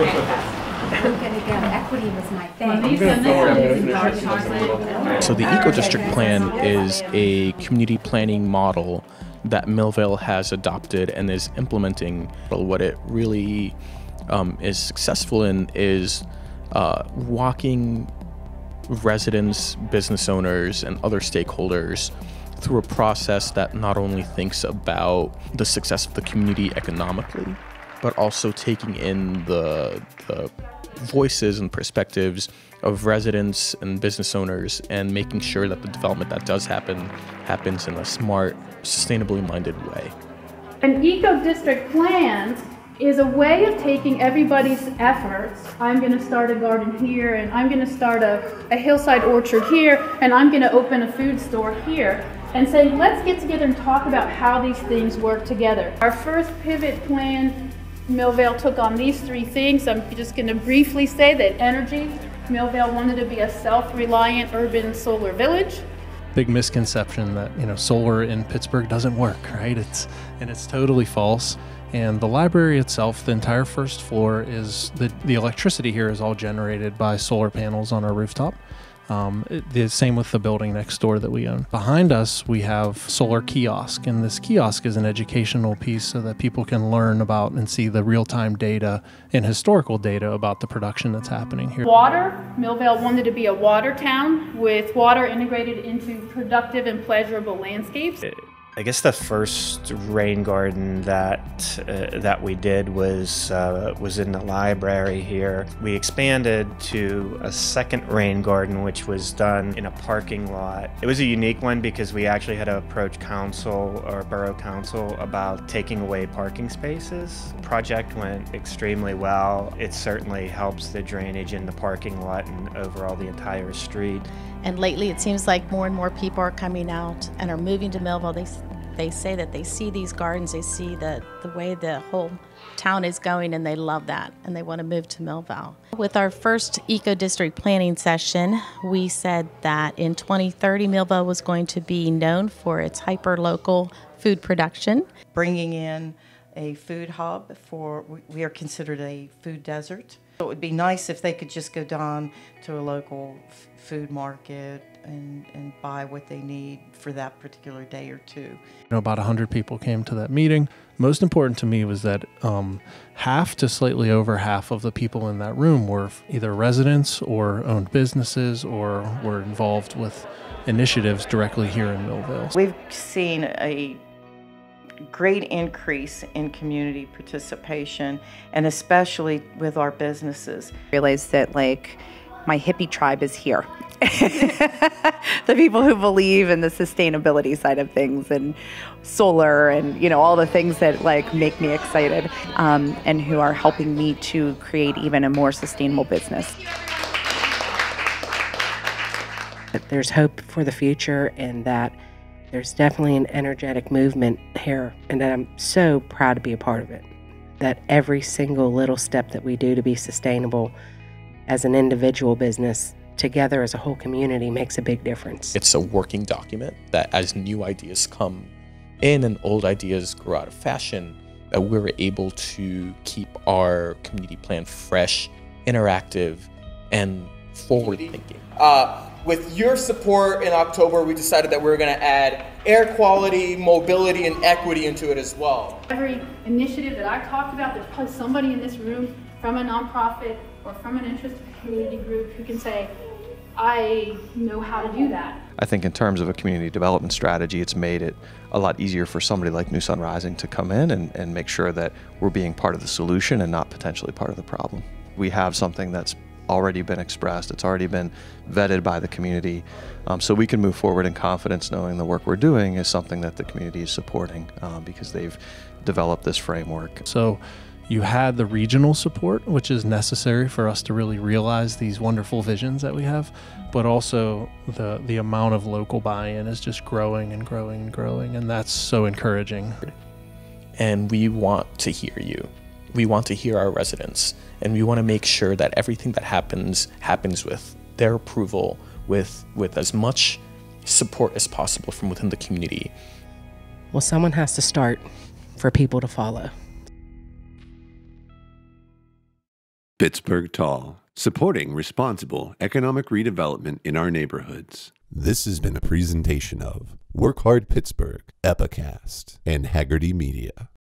And again, equity was my thing. So the Ecodistrict plan is a community planning model that Millvale has adopted and is implementing. What it really is successful in is walking residents, business owners, and other stakeholders through a process that not only thinks about the success of the community economically, but also taking in the voices and perspectives of residents and business owners and making sure that the development that does happens in a smart, sustainably minded way. An eco-district plan is a way of taking everybody's efforts. I'm going to start a garden here, and I'm going to start a hillside orchard here, and I'm going to open a food store here, and saying, let's get together and talk about how these things work together. Our first pivot plan, Millvale took on these three things. I'm just going to briefly say that energy, Millvale wanted to be a self-reliant urban solar village. Big misconception that, solar in Pittsburgh doesn't work, right? It's totally false. And the library itself, the entire first floor, is the electricity here is all generated by solar panels on our rooftop. The same with the building next door that we own. Behind us, we have solar kiosk, and this kiosk is an educational piece so that people can learn about and see the real-time data and historical data about the production that's happening here. Water, Millvale wanted to be a water town with water integrated into productive and pleasurable landscapes. I guess the first rain garden that we did was in the library here. We expanded to a second rain garden, which was done in a parking lot. It was a unique one because we actually had to approach council or borough council about taking away parking spaces. The project went extremely well. It certainly helps the drainage in the parking lot and overall the entire street. And lately it seems like more and more people are coming out and are moving to Millvale. They say that they see these gardens, they see the way the whole town is going, and they love that, and they want to move to Millvale. With our first eco-district planning session, we said that in 2030, Millvale was going to be known for its hyper-local food production. Bringing in a food hub we are considered a food desert. So it would be nice if they could just go down to a local food market and buy what they need for that particular day or two. About 100 people came to that meeting. Most important to me was that half to slightly over half of the people in that room were either residents or owned businesses or were involved with initiatives directly here in Millvale. We've seen a great increase in community participation, and especially with our businesses. I realized that my hippie tribe is here. The people who believe in the sustainability side of things and solar and all the things that make me excited, and who are helping me to create even a more sustainable business. There's hope for the future, and that there's definitely an energetic movement here, and that I'm so proud to be a part of it. That every single little step that we do to be sustainable as an individual business, together as a whole community, makes a big difference. It's a working document that as new ideas come in and old ideas grow out of fashion, that we're able to keep our community plan fresh, interactive, and forward-thinking. With your support in October, we decided that we were going to add air quality, mobility, and equity into it as well. Every initiative that I talked about, there's probably somebody in this room from a nonprofit or from an interested community group who can say, I know how to do that. I think in terms of a community development strategy, it's made it a lot easier for somebody like New Sun Rising to come in and make sure that we're being part of the solution and not potentially part of the problem. We have something that's already been expressed, it's already been vetted by the community, so we can move forward in confidence knowing the work we're doing is something that the community is supporting because they've developed this framework. So you had the regional support, which is necessary for us to really realize these wonderful visions that we have, but also the amount of local buy-in is just growing and growing and growing, and that's so encouraging. And we want to hear you. We want to hear our residents, and we want to make sure that everything that happens with their approval, with as much support as possible from within the community. Well, someone has to start for people to follow. Pittsburgh Tall, supporting responsible economic redevelopment in our neighborhoods. This has been a presentation of Work Hard Pittsburgh, Epicast, and Haggerty Media.